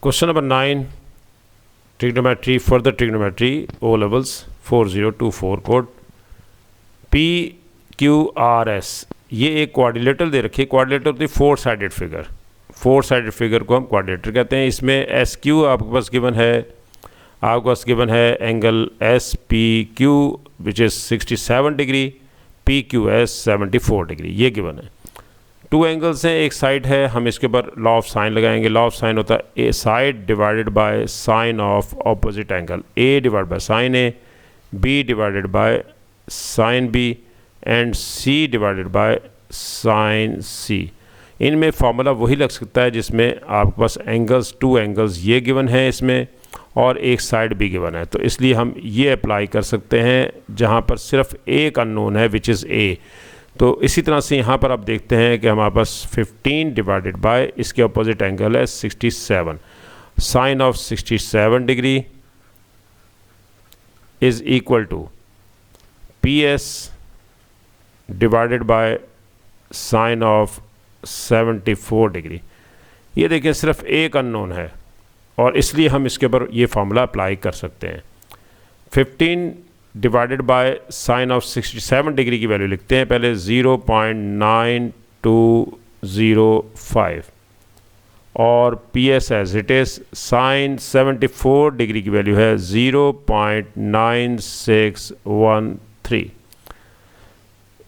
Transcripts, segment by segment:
Question number 9, trigonometry, further trigonometry, O levels 4024 code PQRS। ये एक quadrilateral दे रखी है। क्वाड्रिलेटर होती है four sided figure. Four sided figure को हम क्वाड्रिलेटर कहते हैं। इसमें एस क्यू आपके पास गिवन है, आपके पास गिवन है angle S P Q which is 67 degree, P Q S 74 degree, ये गिवन है। टू एंगल्स हैं, एक साइड है, हम इसके ऊपर लॉ ऑफ साइन लगाएंगे। लॉ ऑफ साइन होता है A side divided by sine of opposite angle, A divide by sine A, B divided by sine B and C divided by sine C. इनमें formula वही लग सकता है जिसमें आपके पास एंगल्स, टू एंगल्स ये गिवन है इसमें, और एक साइड भी गिवन है। तो इसलिए हम ये अप्लाई कर सकते हैं जहाँ पर सिर्फ एक अननोन है विच इज़ ए। तो इसी तरह से यहाँ पर आप देखते हैं कि हमारे पास 15 डिवाइडेड बाय इसके अपोजिट एंगल है 67, sine of 67 degree is equal to P S divided by sine of 74 degree. ये देखिए सिर्फ एक अननोन है और इसलिए हम इसके ऊपर ये फार्मूला अप्लाई कर सकते हैं। 15 divided by sine of 67 degree की वैल्यू लिखते हैं पहले 0.9205 और P S as it is, sine 74 degree की वैल्यू है 0.9613।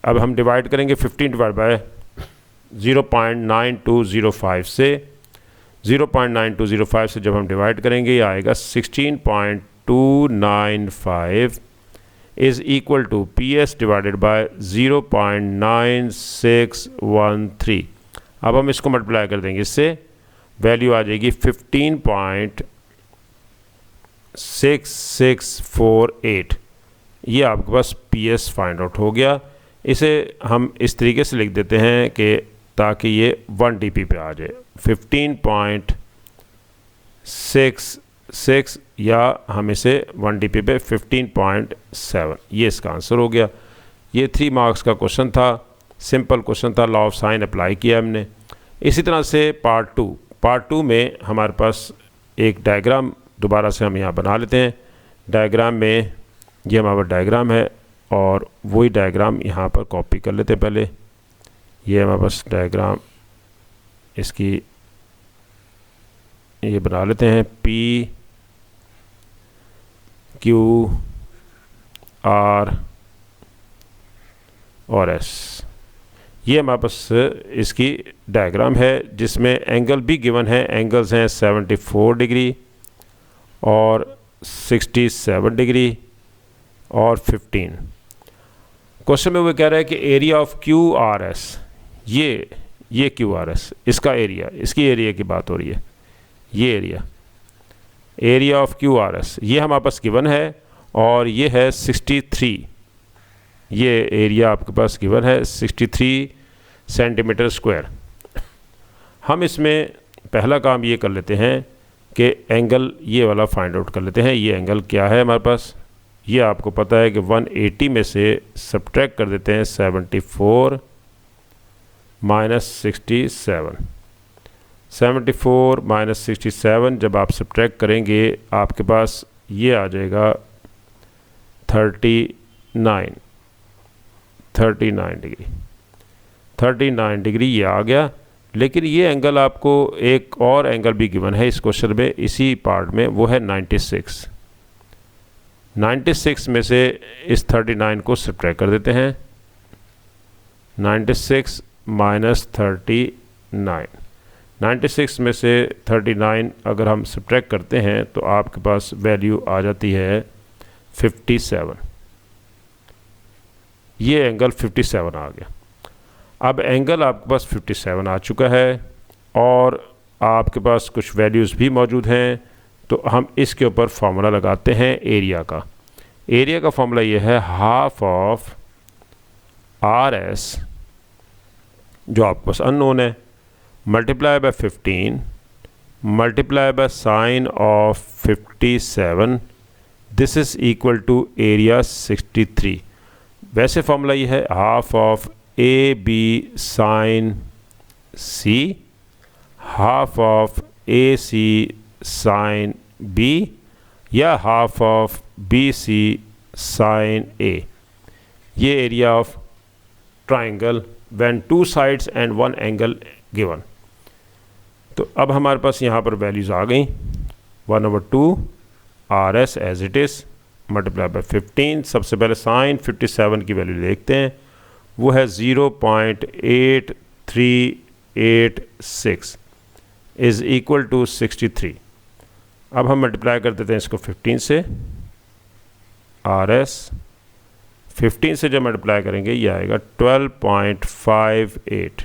अब हम डिवाइड करेंगे 15 डिवाइड बाय 0.9205 से, 0.9205 से जब हम डिवाइड करेंगे ये आएगा 16.295 is equal to P S divided by 0.9613। अब हम इसको मल्टीप्लाई कर देंगे, इससे वैल्यू आ जाएगी 15.6648। ये आपके पास पी एस फाइंड आउट हो गया। इसे हम इस तरीके से लिख देते हैं कि ताकि ये 1 dp पे आ जाए, 15.66 या हम इसे 1 dp पे 15.7, ये इसका आंसर हो गया। ये 3 मार्क्स का क्वेश्चन था, सिंपल क्वेश्चन था, लॉ ऑफ साइन अप्लाई किया हमने। इसी तरह से पार्ट टू में हमारे पास एक डायग्राम दोबारा से हम यहाँ बना लेते हैं। डायग्राम में ये हमारा डायग्राम है और वही डायग्राम यहाँ पर कॉपी कर लेते हैं। पहले ये हमारे पास डायग्राम इसकी ये बना लेते हैं, पी क्यू आर और एस। ये हमारे पास इसकी डायग्राम है जिसमें एंगल भी गिवन है। एंगल्स हैं 74 डिग्री और 67 डिग्री और 15। क्वेश्चन में वो कह रहा है कि area of Q R S, ये क्यू आर एस, इसका एरिया, इसकी एरिया की बात हो रही है। ये area of Q R S ये हमारे पास गिवन है और ये है 63। ये एरिया आपके पास गिवन है 63 सेंटीमीटर स्क्वायर। हम इसमें पहला काम ये कर लेते हैं कि एंगल ये वाला फाइंड आउट कर लेते हैं। ये एंगल क्या है हमारे पास, ये आपको पता है कि 180 में से सब्ट्रैक्ट कर देते हैं 74 माइनस 67। 74 माइनस 67 जब आप सब्ट्रैक्ट करेंगे आपके पास ये आ जाएगा 39 डिग्री। 39 डिग्री ये आ गया। लेकिन ये एंगल आपको एक और एंगल भी गिवन है इस क्वेश्चन में, इसी पार्ट में, वो है 96। 96 में से इस 39 को सब्ट्रैक्ट कर देते हैं। 96 माइनस 39, 96 में से 39 अगर हम सब्ट्रैक्ट करते हैं तो आपके पास वैल्यू आ जाती है 57। ये एंगल 57 आ गया। अब एंगल आपके पास 57 आ चुका है और आपके पास कुछ वैल्यूज़ भी मौजूद हैं, तो हम इसके ऊपर फार्मूला लगाते हैं एरिया का। एरिया का फार्मूला ये है हाफ ऑफ आर एस, जो आपके पास अननोन है, multiply by 15 multiply by sine of 57, this is equal to area 63। वैसे फार्मूला ये है half of A B sine C, half of A C sine B या half of B C sine A. ये area of triangle when two sides and one angle given. तो अब हमारे पास यहाँ पर वैल्यूज़ आ गई 1/2 R S as it is multiply by 15। सबसे पहले साइन 57 की वैल्यू देखते हैं, वो है 0.8386 इज़ इक्वल टू 63। अब हम मल्टीप्लाई कर देते हैं इसको 15 से। आर एस 15 से जब मल्टीप्लाई करेंगे ये आएगा 12.58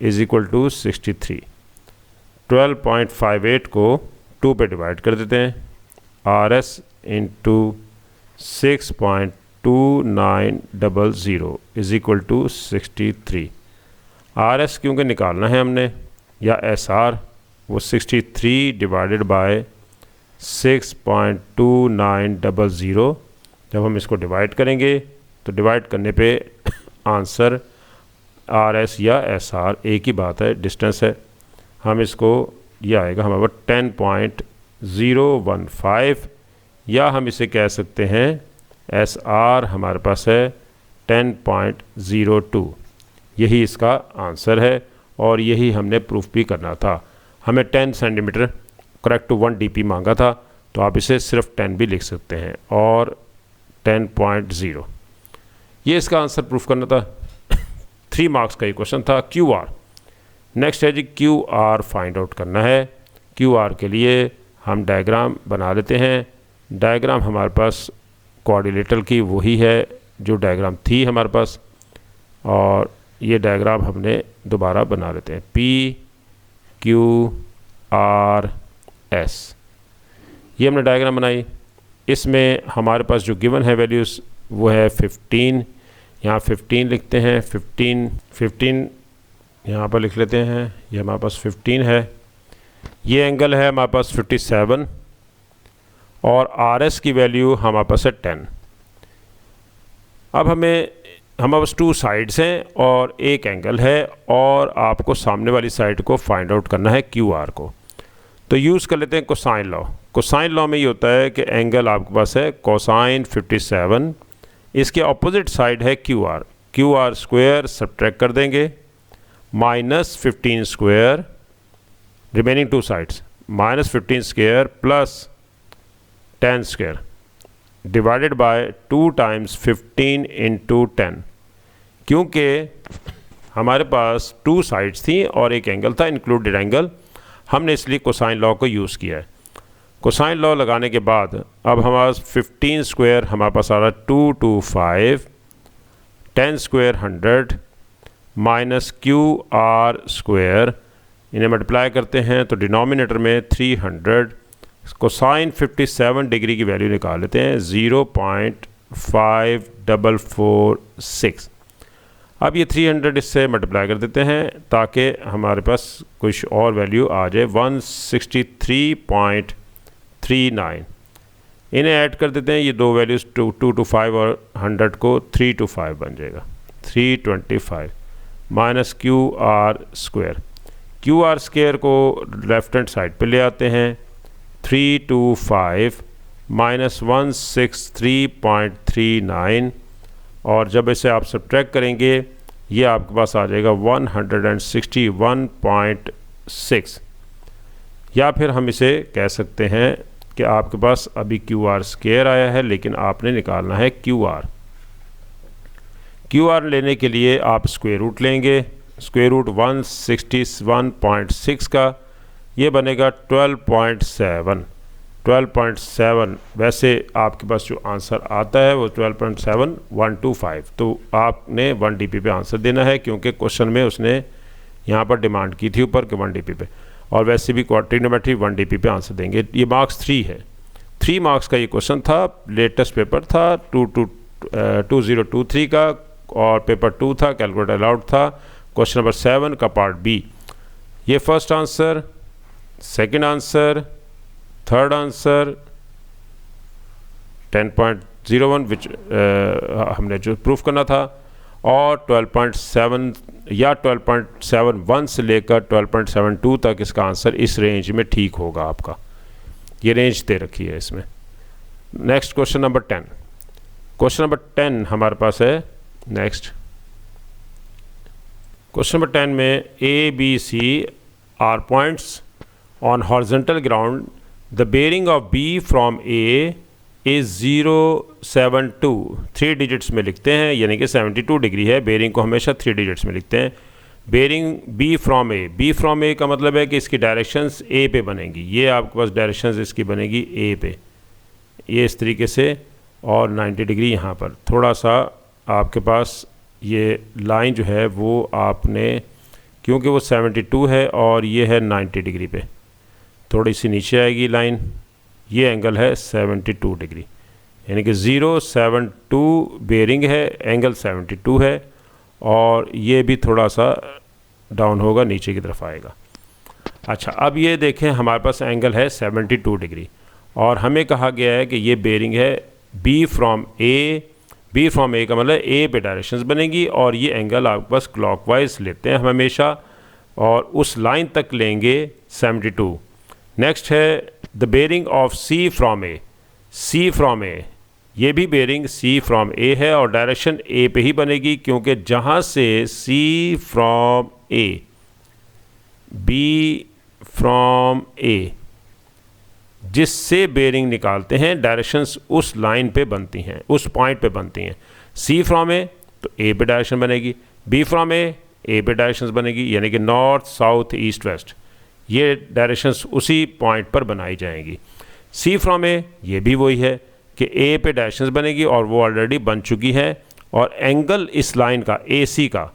इज़ इक्वल टू 63। 12.58 को 2 पे डिवाइड कर देते हैं। R S into 6.2900 is equal to 63। R S क्योंकि निकालना है हमने, या एस आर, वो 63 डिवाइडेड बाय 6.2900। जब हम इसको डिवाइड करेंगे तो डिवाइड करने पे आंसर आर एस या एस आर एक ही बात है, डिस्टेंस है। हम इसको, ये आएगा हमारे पास 10.015, या हम इसे कह सकते हैं एस आर हमारे पास है 10.02। यही इसका आंसर है और यही हमने प्रूफ भी करना था। हमें 10 सेंटीमीटर करेक्ट टू 1 DP मांगा था, तो आप इसे सिर्फ 10 भी लिख सकते हैं और 10.0। ये इसका आंसर प्रूफ करना था। 3 मार्क्स का ये क्वेश्चन था। क्यू आर नेक्स्ट है जी, क्यू आर फाइंड आउट करना है। क्यू आर के लिए हम डायग्राम बना लेते हैं। डायग्राम हमारे पास क्वाड्रिलेटरल की वही है जो डायग्राम थी हमारे पास, और ये डायग्राम हमने दोबारा बना लेते हैं। पी क्यू आर एस, ये हमने डायग्राम बनाई। इसमें हमारे पास जो गिवन है वैल्यूज़ वो है 15, यहाँ 15 लिखते हैं। 15 यहाँ पर लिख लेते हैं, ये हमारे पास 15 है। ये एंगल है हमारे पास 57 और आर एस की वैल्यू हमारे पास है 10। अब हमारे पास 2 साइड्स हैं और एक एंगल है, और आपको सामने वाली साइड को फाइंड आउट करना है क्यू आर को। तो यूज़ कर लेते हैं कोसाइन लॉ। कोसाइन लॉ में ये होता है कि एंगल आपके पास है कोसाइन 57, इसके अपोजिट साइड है Q R. Q R square subtract कर देंगे, minus 15 square, remaining 2 sides, minus 15 square plus 10 square divided by 2 times 15 into 10। क्योंकि हमारे पास 2 साइड्स थी और एक एंगल था, इंक्लूडेड एंगल, हमने इसलिए कोसाइन लॉ को यूज़ किया है। कोसाइन लॉ लगाने के बाद अब हमारे 15 स्क्वायर हमारे पास आ रहा है 225, 10 square 100 minus Q R square, इन्हें मल्टीप्लाई करते हैं तो डिनोमिनेटर में 300। कोसाइन 57 डिग्री की वैल्यू निकाल लेते हैं 0.5446। अब ये 300 इससे मल्टीप्लाई कर देते हैं ताकि हमारे पास कुछ और वैल्यू आ जाए 163.39। इन्हें ऐड कर देते हैं, ये 2 वैल्यूज़ 225 और 100 को 325 बन जाएगा। 325 minus Q R square. Q R square को लेफ्ट हैंड साइड पे ले आते हैं। 325 माइनस 163.39, और जब इसे आप सब्ट्रैक्ट करेंगे ये आपके पास आ जाएगा 161.6। या फिर हम इसे कह सकते हैं कि आपके पास अभी क्यू आर स्क्वायर आया है लेकिन आपने निकालना है क्यू आर। क्यू आर लेने के लिए आप स्क्वायर रूट लेंगे। स्क्वायर रूट 161.6 का ये बनेगा 12.7। 12.7 वैसे आपके पास जो आंसर आता है वो 12.7125। तो आपने 1 DP पे आंसर देना है क्योंकि क्वेश्चन में उसने यहाँ पर डिमांड की थी ऊपर के 1 DP पे, और वैसे भी ट्रिग्नोमेट्री 1 DP पे आंसर देंगे। ये मार्क्स 3 है। 3 मार्क्स का ये क्वेश्चन था, लेटेस्ट पेपर था 2023 का, और पेपर 2 था, कैलकुलेटर अलाउड था। क्वेश्चन नंबर 7 का पार्ट बी। ये first answer, second answer, third answer 10.01 विच हमने जो प्रूफ करना था, और 12.7 या 12.71 से लेकर 12.72 तक इसका आंसर इस रेंज में ठीक होगा आपका। ये रेंज दे रखी है इसमें। Next question number 10। Question number 10 हमारे पास है नेक्स्ट। क्वेश्चन नंबर 10 में A B C R points on horizontal ground, the bearing of B from A is 072, 3 digits में लिखते हैं, यानी कि 72 डिग्री है। बेयरिंग को हमेशा 3 डिजिट्स में लिखते हैं। Bearing B from A, B from A का मतलब है कि इसकी डायरेक्शंस ए पे बनेगी। ये आपके पास डायरेक्शंस इसकी बनेगी ए पे, ये इस तरीके से, और 90 डिग्री यहाँ पर। थोड़ा सा आपके पास ये लाइन जो है वो आपने, क्योंकि वो 72 है और ये है 90 डिग्री पे, थोड़ी सी नीचे आएगी लाइन। ये एंगल है 72 डिग्री, यानी कि 072 बेयरिंग है, एंगल 72 है, और ये भी थोड़ा सा डाउन होगा, नीचे की तरफ आएगा। अच्छा, अब ये देखें हमारे पास एंगल है 72 डिग्री, और हमें कहा गया है कि ये बेयरिंग है B from A. B from A का मतलब ए पे डायरेक्शंस बनेगी, और ये एंगल आपके पास क्लॉकवाइज लेते हैं हम हमेशा, और उस लाइन तक लेंगे 72। नेक्स्ट है the bearing of C from A. C from A, ये भी बेयरिंग सी फ्रॉम ए है, और डायरेक्शन ए पे ही बनेगी, क्योंकि जहाँ से सी फ्रॉम ए, बी फ्रॉम ए, जिससे बेयरिंग निकालते हैं, डायरेक्शंस उस लाइन पे बनती हैं, उस पॉइंट पे बनती हैं। सी फ्रॉम ए तो ए पे डायरेक्शन बनेगी, बी फ्रॉम ए पे डायरेक्शंस बनेगी, यानी कि नॉर्थ साउथ ईस्ट वेस्ट, ये डायरेक्शंस उसी पॉइंट पर बनाई जाएंगी। सी फ्रॉम ए, ये भी वही है कि ए पे डायरेक्शंस बनेगी, और वो ऑलरेडी बन चुकी है। और एंगल इस लाइन का, ए सी का,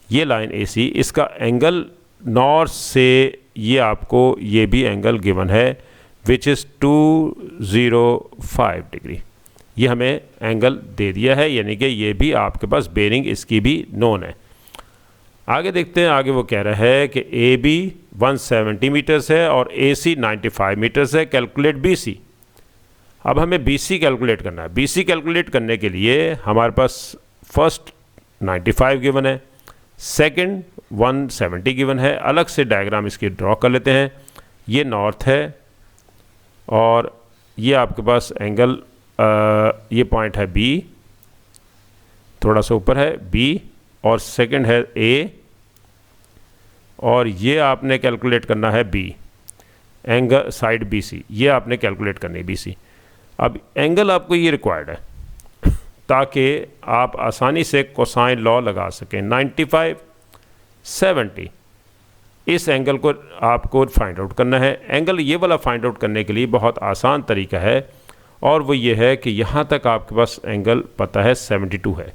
ये लाइन ए सी, इसका एंगल नॉर्थ से ये आपको ये भी एंगल गिवन है, विच इज़ 205 डिग्री। ये हमें एंगल दे दिया है, यानी कि ये भी आपके पास बेयरिंग इसकी भी नोन है। आगे देखते हैं, आगे वो कह रहा है कि ए बी 170 मीटर्स है और ए सी 95 मीटर्स है, कैलकुलेट बी सी। अब हमें बी सी कैलकुलेट करना है। बी सी कैलकुलेट करने के लिए हमारे पास फर्स्ट 95 गिवन है, सेकंड 170 गिवन है। अलग से डायग्राम इसकी ड्रॉ कर लेते हैं। ये नॉर्थ है, और ये आपके पास एंगल, ये पॉइंट है बी, थोड़ा सा ऊपर है बी, और सेकंड है ए, और ये आपने कैलकुलेट करना है B, angle side B C, ये आपने कैलकुलेट करनी है बी सी। अब एंगल आपको ये रिक्वायर्ड है ताकि आप आसानी से कोसाइन लॉ लगा सकें। 95, 70, इस एंगल को आपको फाइंड आउट करना है। एंगल ये वाला फाइंड आउट करने के लिए बहुत आसान तरीका है, और वो ये है कि यहाँ तक आपके पास एंगल पता है 72 है,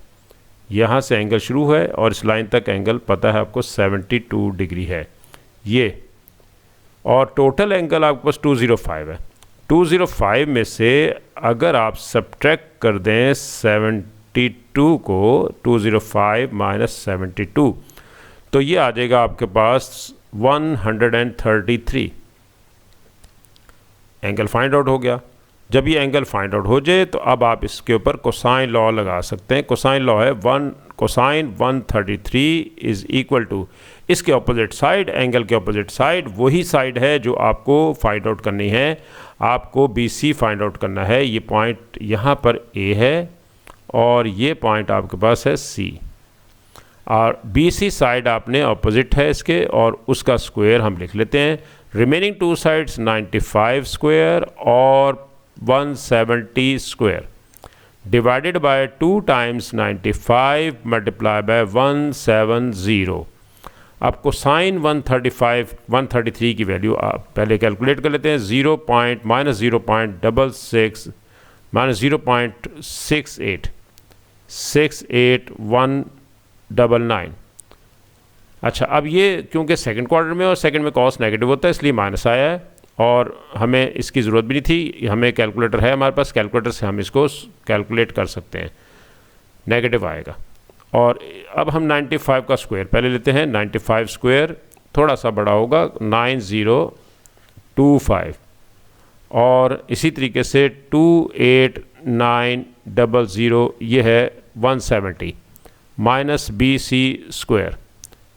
यहाँ से एंगल शुरू है और इस लाइन तक एंगल पता है आपको 72 डिग्री है ये, और टोटल एंगल आपके पास 205 है। 205 में से अगर आप सब्ट्रैक्ट कर दें 72 को, 205 माइनस 72, तो ये आ जाएगा आपके पास 133। एंगल फाइंड आउट हो गया। जब ये एंगल फाइंड आउट हो जाए तो अब आप इसके ऊपर कोसाइन लॉ लगा सकते हैं। कोसाइन लॉ है कोसाइन 133 इज़ इक्वल टू, इसके ऑपोजिट साइड, एंगल के ऑपोजिट साइड वही साइड है जो आपको फाइंड आउट करनी है। आपको बी सी फाइंड आउट करना है। ये पॉइंट यहाँ पर ए है और ये पॉइंट आपके पास है सी, और बी सी साइड आपने ऑपोजिट है इसके, और उसका स्क्वायर हम लिख लेते हैं। रिमेनिंग टू साइड्स 95 स्क्वायर और 170 square divided by 2 times 95 multiply by 170। अब कोसाइन 133 की वैल्यू आप पहले कैलकुलेट कर लेते हैं। 0.-0.68 अच्छा, अब ये क्योंकि सेकंड क्वार्टर में और सेकंड में कॉस नेगेटिव होता है इसलिए माइनस आया है, और हमें इसकी ज़रूरत भी नहीं थी। हमें कैलकुलेटर है हमारे पास, कैलकुलेटर से हम इसको कैलकुलेट कर सकते हैं। नेगेटिव आएगा, और अब हम 95 का स्क्वायर पहले लेते हैं। 95 स्क्वायर थोड़ा सा बड़ा होगा, 9025, और इसी तरीके से 28900 ये है 170। Minus B C square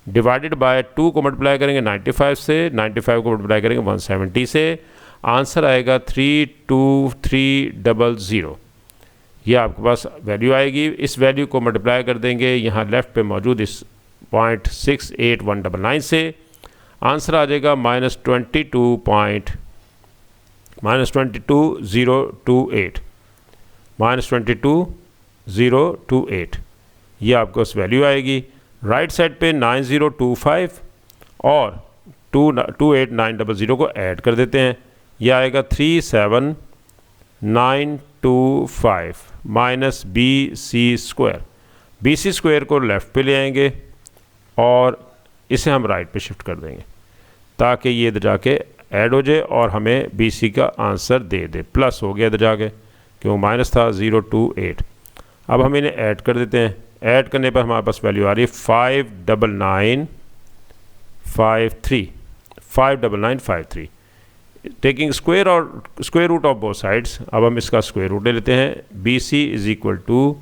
divided by 2 को मल्टीप्लाई करेंगे 95 से, 95 को मल्टीप्लाई करेंगे 170 से, आंसर आएगा 32300। ये आपके पास वैल्यू आएगी। इस वैल्यू को मल्टीप्लाई कर देंगे यहाँ लेफ़्ट पे मौजूद इस 0.68199 से, आंसर आ जाएगा -22028 -22028। ये आपको उस वैल्यू आएगी। राइट साइड पे 9025 और 28900 को ऐड कर देते हैं। यह आएगा 37925 minus B C square. B C square को लेफ़्ट पे ले आएंगे और इसे हम राइट पे शिफ्ट कर देंगे ताकि ये इधर जाके ऐड हो जाए और हमें बी सी का आंसर दे दे। प्लस हो गया इधर जाके, क्यों माइनस था 028। अब हम इन्हें ऐड कर देते हैं। ऐड करने पर हमारे पास वैल्यू आ रही है 59953 टेकिंग स्क्वायर और square root of both sides. अब हम इसका स्क्वायर रूट ले लेते हैं। B C is equal to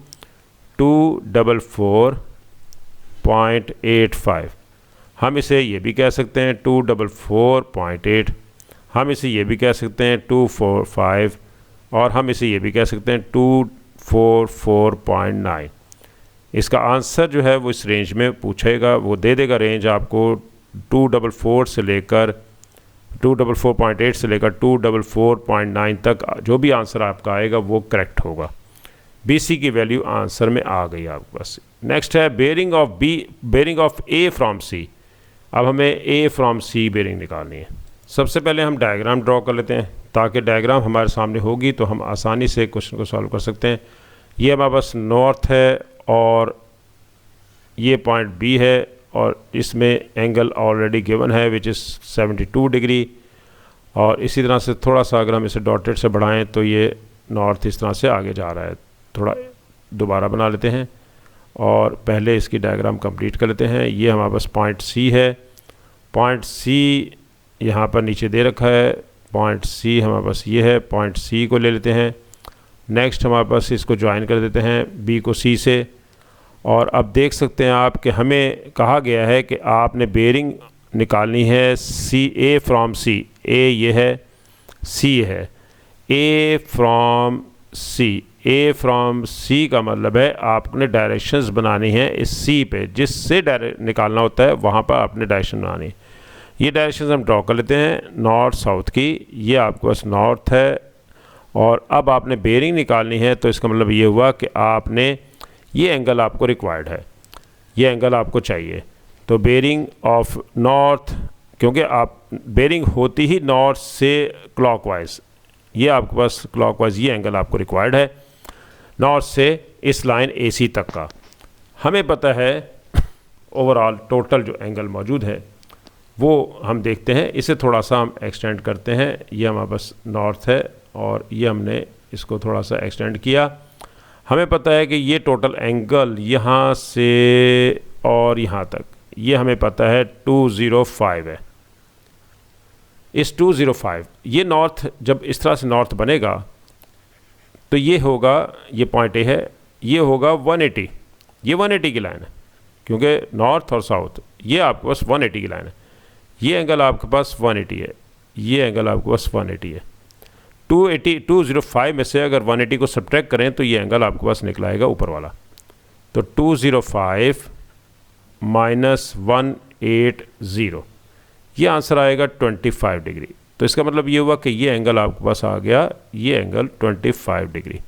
244.85। हम इसे ये भी कह सकते हैं 244.8, हम इसे ये भी कह सकते हैं 245 और हम इसे ये भी कह सकते हैं 244.9। इसका आंसर जो है वो इस रेंज में पूछेगा, वो दे देगा रेंज आपको 244 से लेकर 244.8 से लेकर 244.9 तक। जो भी आंसर आपका आएगा वो करेक्ट होगा। बी सी की वैल्यू आंसर में आ गई आपके पास। नेक्स्ट है बेयरिंग ऑफ ए फ्रॉम सी। अब हमें ए फ्रॉम सी बेयरिंग निकालनी है। सबसे पहले हम डायग्राम ड्रॉ कर लेते हैं ताकि डायग्राम हमारे सामने होगी तो हम आसानी से क्वेश्चन को सॉल्व कर सकते हैं। ये हमारे पास नॉर्थ है और ये पॉइंट बी है और इसमें एंगल ऑलरेडी गिवन है विच इज़ 72 डिग्री। और इसी तरह से थोड़ा सा अगर हम इसे डॉटेड से बढ़ाएं तो ये नॉर्थ इस तरह से आगे जा रहा है। थोड़ा दोबारा बना लेते हैं और पहले इसकी डायग्राम कंप्लीट कर लेते हैं। ये हमारे पास पॉइंट सी है। पॉइंट सी यहाँ पर नीचे दे रखा है। पॉइंट सी हमारे पास ये है। पॉइंट सी को ले लेते हैं। नेक्स्ट हमारे पास इसको ज्वाइन कर देते हैं बी को सी से। और अब देख सकते हैं आप कि हमें कहा गया है कि आपने बेयरिंग निकालनी है सी ए फ्रॉम सी। ए ये है, सी है। ए फ्रॉम सी, ए फ्रॉम सी का मतलब है आपने डायरेक्शंस बनानी है इस सी पे, जिससे निकालना होता है वहाँ पर आपने डायरेक्शन बनानी है। ये डायरेक्शंस हम ड्रॉ कर लेते हैं नॉर्थ साउथ की। ये आपके पास नॉर्थ है और अब आपने बेयरिंग निकालनी है तो इसका मतलब ये हुआ कि आपने ये एंगल आपको रिक्वायर्ड है, ये एंगल आपको चाहिए। तो बेयरिंग ऑफ नॉर्थ, क्योंकि आप बेयरिंग होती ही नॉर्थ से क्लॉकवाइज, ये आपके पास क्लॉकवाइज ये एंगल आपको रिक्वायर्ड है नॉर्थ से इस लाइन AC तक का। हमें पता है ओवरऑल टोटल जो एंगल मौजूद है वो हम देखते हैं। इसे थोड़ा सा हम एक्सटेंड करते हैं। ये हमारे पास नॉर्थ है और ये हमने इसको थोड़ा सा एक्सटेंड किया। हमें पता है कि ये टोटल एंगल यहाँ से और यहाँ तक ये हमें पता है 205 है। इस 205 ये नॉर्थ जब इस तरह से नॉर्थ बनेगा तो ये होगा, ये पॉइंट ए है, ये होगा 180। ये 180 की लाइन है क्योंकि नॉर्थ और साउथ ये आपके पास 180 की लाइन है। ये एंगल आपके पास 180 है, ये एंगल आपके पास 180 है। 205 में से अगर 180 को सब्ट्रैक्ट करें तो ये एंगल आपके पास निकल आएगा ऊपर वाला। तो 205 माइनस 180 ये आंसर आएगा 25 डिग्री। तो इसका मतलब ये हुआ कि ये एंगल आपके पास आ गया, ये एंगल 25 डिग्री।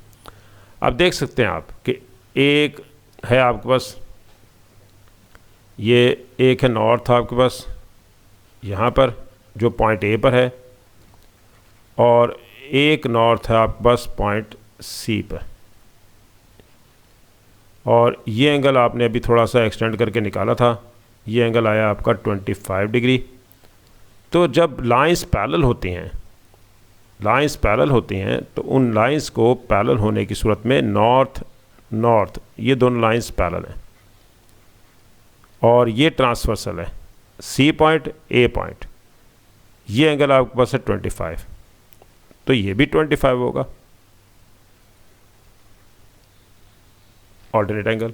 अब देख सकते हैं आप कि एक है आपके पास, ये एक है नॉर्थ आपके पास यहाँ पर जो पॉइंट ए पर है और एक नॉर्थ है आपके पास पॉइंट सी पर। और ये एंगल आपने अभी थोड़ा सा एक्सटेंड करके निकाला था, ये एंगल आया आपका 25 डिग्री। तो जब लाइंस पैरेलल होती हैं, लाइंस पैरेलल होती हैं तो उन लाइंस को पैरेलल होने की सूरत में नॉर्थ नॉर्थ ये दोनों लाइंस पैरेलल हैं और ये ट्रांसवर्सल है सी पॉइंट ए पॉइंट। ये एंगल आपके पास है 25, तो ये भी 25 होगा ऑल्टरनेट एंगल।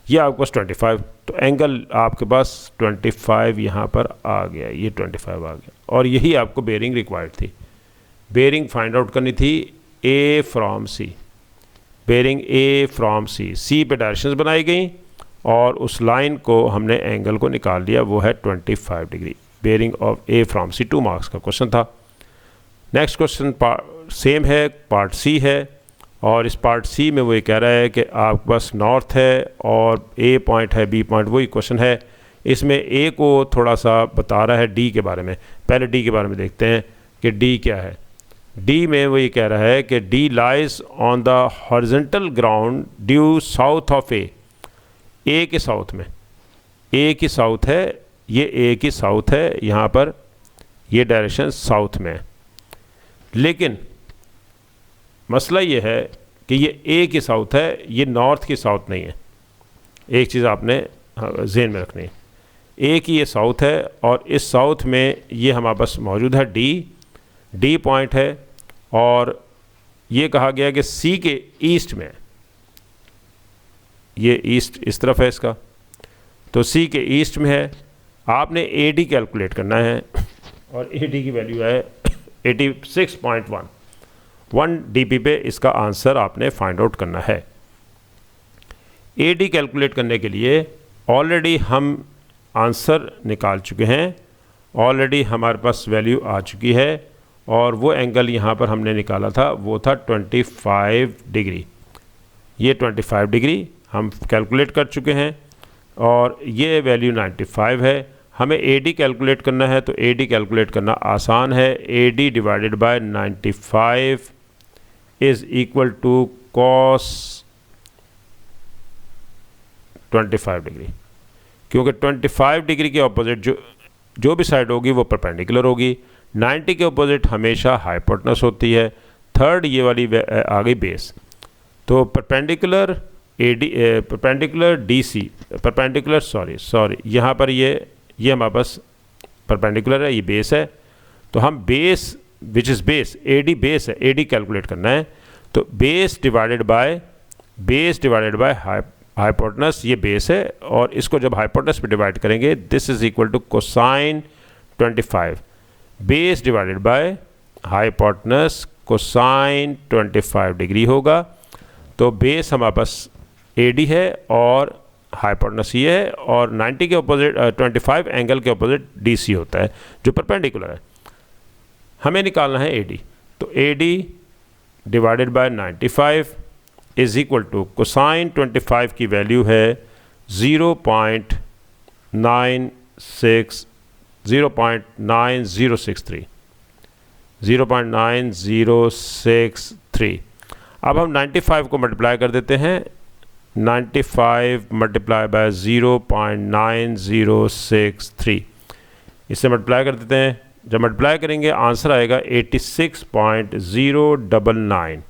ये आपके पास 25, तो एंगल आपके पास 25 यहाँ पर आ गया, ये 25 आ गया, और यही आपको बेयरिंग रिक्वायर्ड थी। बेयरिंग फाइंड आउट करनी थी A from C, bearing A from C, C पे डायरेक्शंस बनाई गई और उस लाइन को हमने एंगल को निकाल लिया, वो है 25 degree. Bearing of A from C 2 marks का क्वेश्चन था। नेक्स्ट क्वेश्चन सेम है, पार्ट सी है, और इस पार्ट सी में वो ये कह रहा है कि आपके पास नॉर्थ है और ए पॉइंट है, बी पॉइंट, वही क्वेश्चन है। इसमें ए को थोड़ा सा बता रहा है डी के बारे में। पहले डी के बारे में देखते हैं कि डी क्या है। डी में वो ये कह रहा है कि D lies on the horizontal ground due south of A के साउथ में, ए की साउथ है, ये ए की साउथ है, यहाँ पर ये डायरेक्शन साउथ में है। लेकिन मसला ये है कि ये ए की साउथ है, ये नॉर्थ की साउथ नहीं है। एक चीज़ आपने ज़हन में रखनी है, ए की ये साउथ है और इस साउथ में ये हमारे पास मौजूद है डी पॉइंट है, और ये कहा गया कि सी के ईस्ट में, ये ईस्ट इस तरफ है इसका, तो सी के ईस्ट में है। आपने ए डी कैलकुलेट करना है और ए डी की वैल्यू है 86.1 1 dp पे इसका आंसर आपने फाइंड आउट करना है। ए डी कैलकुलेट करने के लिए ऑलरेडी हम आंसर निकाल चुके हैं, ऑलरेडी हमारे पास वैल्यू आ चुकी है, और वो एंगल यहाँ पर हमने निकाला था वो था 25 डिग्री। ये 25 डिग्री हम कैलकुलेट कर चुके हैं और ये वैल्यू 95 है। हमें ए डी कैलकुलेट करना है, तो ए डी कैलकुलेट करना आसान है। A D divided by 95 is equal to cos 25 degree, क्योंकि 25 डिग्री के ऑपोजिट जो भी साइड होगी वो परपेंडिकुलर होगी। 90 के ऑपोजिट हमेशा हाइपोटेनस होती है। थर्ड ये वाली आ गई बेस, तो perpendicular perpendicular D C perpendicular sorry यहाँ पर ये हमारे पास परपेंडिकुलर है, ये बेस है, तो हम base which is base, A D base है, ए डी कैलकुलेट करना है। तो बेस डिवाइडेड बाय हाइपोटेनस, ये बेस है, और इसको जब हाइपोटेनस पे डिवाइड करेंगे this is equal to cosine 25, base divided by hypotenuse cosine 25 degree होगा। तो बेस हमारे पास ए डी है और हाइपोटेनस ये है, और 90 के ऑपोजिट 25 एंगल के ऑपोजिट डी सी होता है जो परपेंडिकुलर है। हमें निकालना है ए डी, तो A D divided by 95 is equal to cosine 25 की वैल्यू है 0.9063। अब हम 95 को मल्टीप्लाई कर देते हैं, 95 मल्टीप्लाई बाय 0.9063, इससे मल्टीप्लाई कर देते हैं। जब मल्टीप्लाई करेंगे आंसर आएगा 86.099।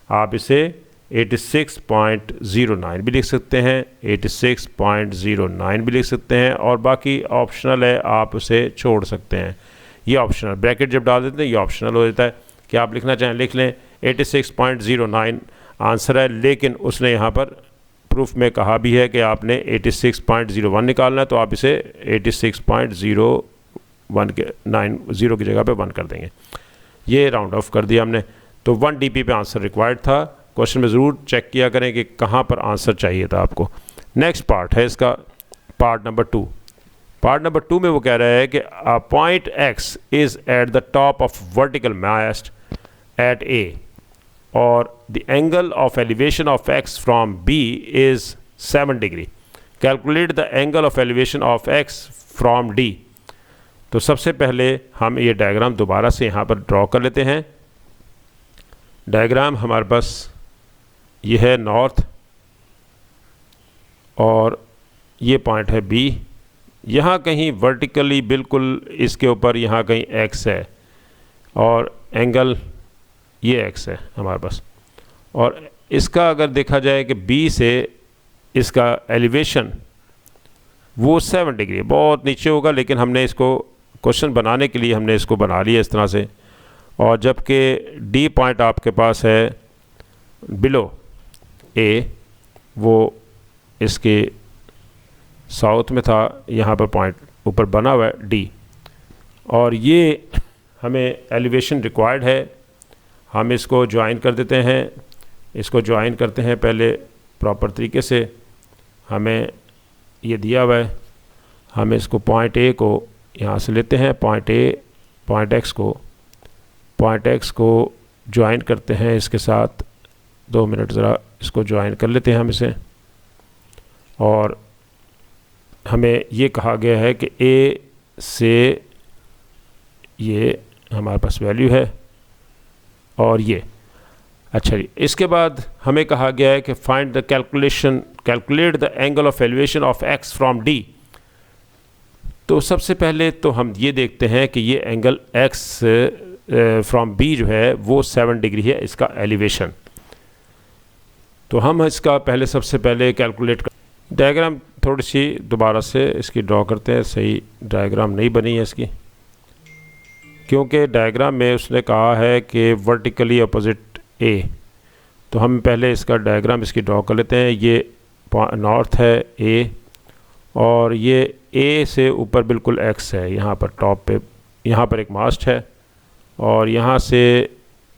आप इसे 86.09 भी लिख सकते हैं, 86.09 भी लिख सकते हैं, और बाकी ऑप्शनल है, आप उसे छोड़ सकते हैं। ये ऑप्शनल, ब्रैकेट जब डाल देते हैं ये ऑप्शनल हो जाता है, कि आप लिखना चाहें लिख लें। 86.09 आंसर है, लेकिन उसने यहाँ पर प्रूफ में कहा भी है कि आपने 86.01 निकालना है, तो आप इसे 86.01 के 90 की जगह पे 1 कर देंगे। ये राउंड ऑफ कर दिया हमने, तो 1 dp पे आंसर रिक्वायर्ड था। क्वेश्चन में ज़रूर चेक किया करें कि कहाँ पर आंसर चाहिए था आपको। नेक्स्ट पार्ट है इसका, पार्ट नंबर 2। पार्ट नंबर 2 में वो कह रहा है कि a point x is at the top of vertical mast at a, और the angle of elevation of x from b is 7 degree. Calculate the angle of elevation of x from d। तो सबसे पहले हम ये diagram दोबारा से यहाँ पर ड्रॉ कर लेते हैं। डायग्राम हमारे पास ये है नॉर्थ, और ये पॉइंट है B। यहाँ कहीं वर्टिकली बिल्कुल इसके ऊपर यहाँ कहीं x है, और एंगल ये x है हमारे पास, और इसका अगर देखा जाए कि B से इसका एलिवेशन वो 7 डिग्री, बहुत नीचे होगा, लेकिन हमने इसको क्वेश्चन बनाने के लिए हमने इसको बना लिया इस तरह से। और जबकि D पॉइंट आपके पास है बिलो A, वो इसके साउथ में था, यहाँ पर पॉइंट ऊपर बना हुआ है डी, और ये हमें एलिवेशन रिक्वायर्ड है। हम इसको ज्वाइन कर देते हैं, इसको ज्वाइन करते हैं पहले प्रॉपर तरीके से। हमें ये दिया हुआ है, हम इसको पॉइंट ए को यहाँ से लेते हैं, पॉइंट ए, पॉइंट एक्स को ज्वाइन करते हैं इसके साथ। 2 मिनट ज़रा इसको ज्वाइन कर लेते हैं हम इसे। और हमें ये कहा गया है कि ए से ये हमारे पास वैल्यू है और ये। अच्छा जी, इसके बाद हमें कहा गया है कि find the calculate the angle of elevation of x from D. तो सबसे पहले तो हम ये देखते हैं कि ये एंगल एक्स फ्रॉम बी जो है वो 7 डिग्री है, इसका एलिवेशन। तो हम इसका पहले सबसे पहले कैलकुलेट कर, डायग्राम थोड़ी सी दोबारा से इसकी ड्रॉ करते हैं। सही डायग्राम नहीं बनी है इसकी, क्योंकि डायग्राम में उसने कहा है कि वर्टिकली अपोजिट ए। तो हम पहले इसका डायग्राम इसकी ड्रॉ कर लेते हैं। ये नॉर्थ है ए, और ये ए से ऊपर बिल्कुल एक्स है, यहाँ पर टॉप पे, यहाँ पर एक मास्ट है, और यहाँ से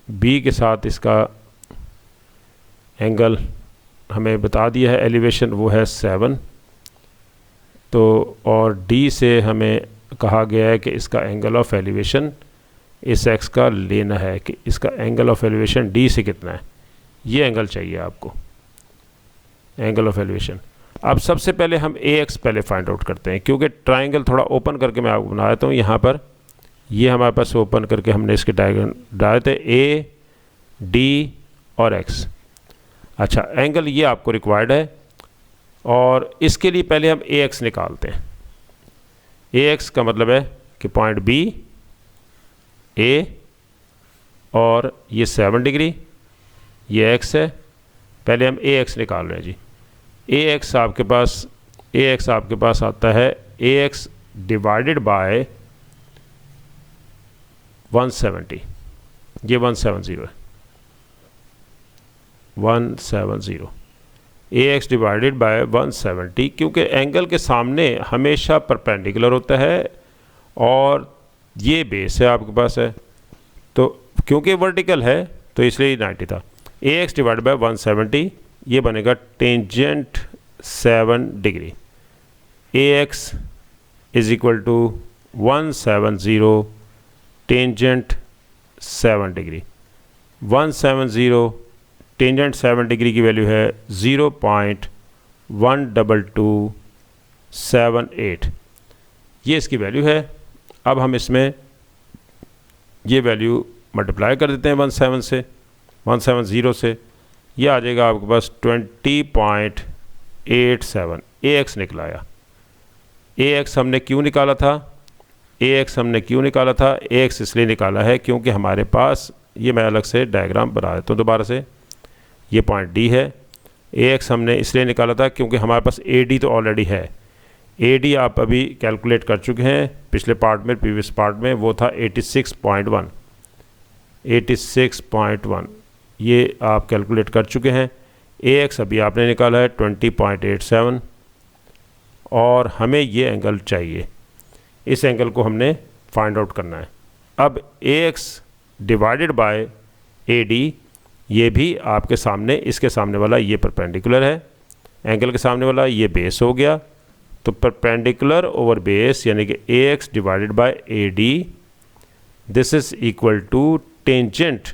बी के साथ इसका एंगल हमें बता दिया है एलिवेशन, वो है 7। तो और डी से हमें कहा गया है कि इसका एंगल ऑफ एलिवेशन इस एक्स का लेना है, कि इसका एंगल ऑफ एलिवेशन डी से कितना है, ये एंगल चाहिए आपको, एंगल ऑफ एलिवेशन। अब सबसे पहले हम ए एक्स पहले फाइंड आउट करते हैं, क्योंकि ट्राइंगल थोड़ा ओपन करके मैं आपको बना देता हूँ। यहाँ पर ये हमारे पास ओपन करके हमने इसके डायग्राम डाले थे, ए डी और एक्स। अच्छा, एंगल ये आपको रिक्वायर्ड है, और इसके लिए पहले हम ए एक्स निकालते हैं। ए एक्स का मतलब है कि पॉइंट बी ए, और ये 7 डिग्री, ये एक्स है। पहले हम ए एक्स निकाल रहे हैं जी। ए एक्स आपके पास आता है ए एक्स डिवाइडेड बाय 170, ये 170 है, 170 ए एक्स डिवाइडेड बाय 170, क्योंकि एंगल के सामने हमेशा परपेंडिकुलर होता है, और ये बेस है आपके पास है, तो क्योंकि वर्टिकल है तो इसलिए 90 था। ए एक्स डिवाइड बाय 170, ये बनेगा tangent 7 degree. A X is equal to 170 tangent 7 degree. 170 tangent 7 degree की वैल्यू है 0.12278, ये इसकी वैल्यू है। अब हम इसमें ये वैल्यू मल्टीप्लाई कर देते हैं 170 से, ये आ जाएगा आपके पास 20.87। ए एक्स निकलाया। ए एक्स हमने क्यों निकाला था? ए एक्स इसलिए निकाला है क्योंकि हमारे पास, ये मैं अलग से डायग्राम बना देता हूँ दोबारा से, ये पॉइंट डी है। ए एक्स हमने इसलिए निकाला था क्योंकि हमारे पास ए डी तो ऑलरेडी है। ए डी आप अभी कैलकुलेट कर चुके हैं पिछले पार्ट में, प्रीवियस पार्ट में, वो था 86.1, ये आप कैलकुलेट कर चुके हैं। ए एक्स अभी आपने निकाला है 20.87, और हमें ये एंगल चाहिए, इस एंगल को हमने फाइंड आउट करना है। अब A X divided by A D, ये भी आपके सामने, इसके सामने वाला ये परपेंडिकुलर है, एंगल के सामने वाला ये बेस हो गया, तो परपेंडिकुलर ओवर बेस यानी कि A X divided by A D, this is equal to tangent,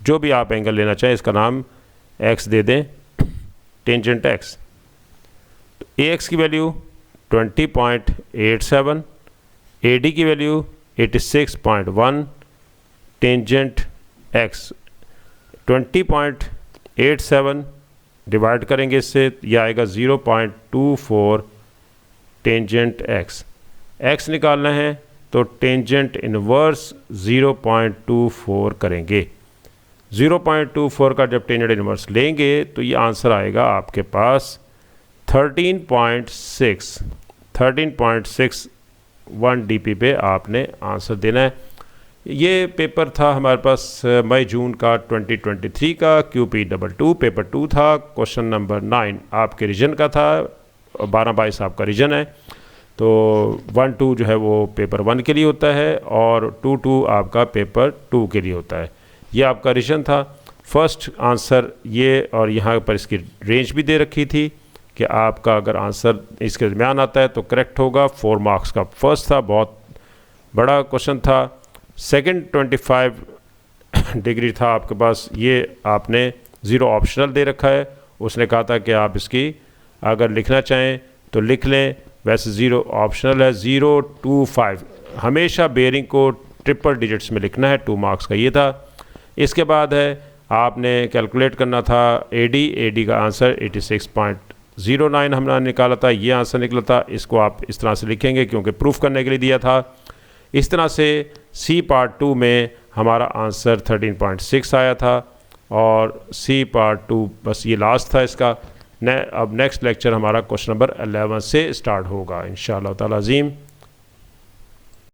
जो भी आप एंगल लेना चाहें इसका नाम एक्स दे दें, टेंजेंट एक्स। तो ए एक्स की वैल्यू 20.87, ए डी की वैल्यू 86.1, टेंजेंट एक्स 20.87 डिवाइड करेंगे इससे, यह आएगा 0.24 टेंजेंट एक्स। एक्स निकालना है तो टेंजेंट इनवर्स 0.24 करेंगे। 0.24 का जब टेंजेंट इनवर्स लेंगे तो ये आंसर आएगा आपके पास 13.61 डीपी पे आपने आंसर देना है। ये पेपर था हमारे पास मई जून का 2023 का QP22 पेपर 2 था। क्वेश्चन नंबर 9 आपके रीजन का था, 12-22 आपका रीजन है। तो 1-2 जो है वो पेपर 1 के लिए होता है और 2-2 आपका पेपर 2 के लिए होता है। ये आपका रीजन था। फर्स्ट आंसर ये, और यहाँ पर इसकी रेंज भी दे रखी थी कि आपका अगर आंसर इसके दरमियान आता है तो करेक्ट होगा। 4 मार्क्स का फर्स्ट था, बहुत बड़ा क्वेश्चन था। सेकंड 25 डिग्री था आपके पास, ये आपने 0 ऑप्शनल दे रखा है। उसने कहा था कि आप इसकी अगर लिखना चाहें तो लिख लें, वैसे 0 ऑप्शनल है। 0 2 5 हमेशा बेयरिंग को ट्रिपल डिजिट्स में लिखना है। 2 मार्क्स का ये था। इसके बाद है आपने कैलकुलेट करना था AD का आंसर 86.09 हमने निकाला था, ये आंसर निकला था। इसको आप इस तरह से लिखेंगे क्योंकि प्रूफ करने के लिए दिया था। इस तरह से C पार्ट 2 में हमारा आंसर 13.6 आया था और C पार्ट 2 बस ये लास्ट था इसका। अब नेक्स्ट लेक्चर हमारा क्वेश्चन नंबर 11 से स्टार्ट होगा इंशाअल्लाह ताला अज़ीम।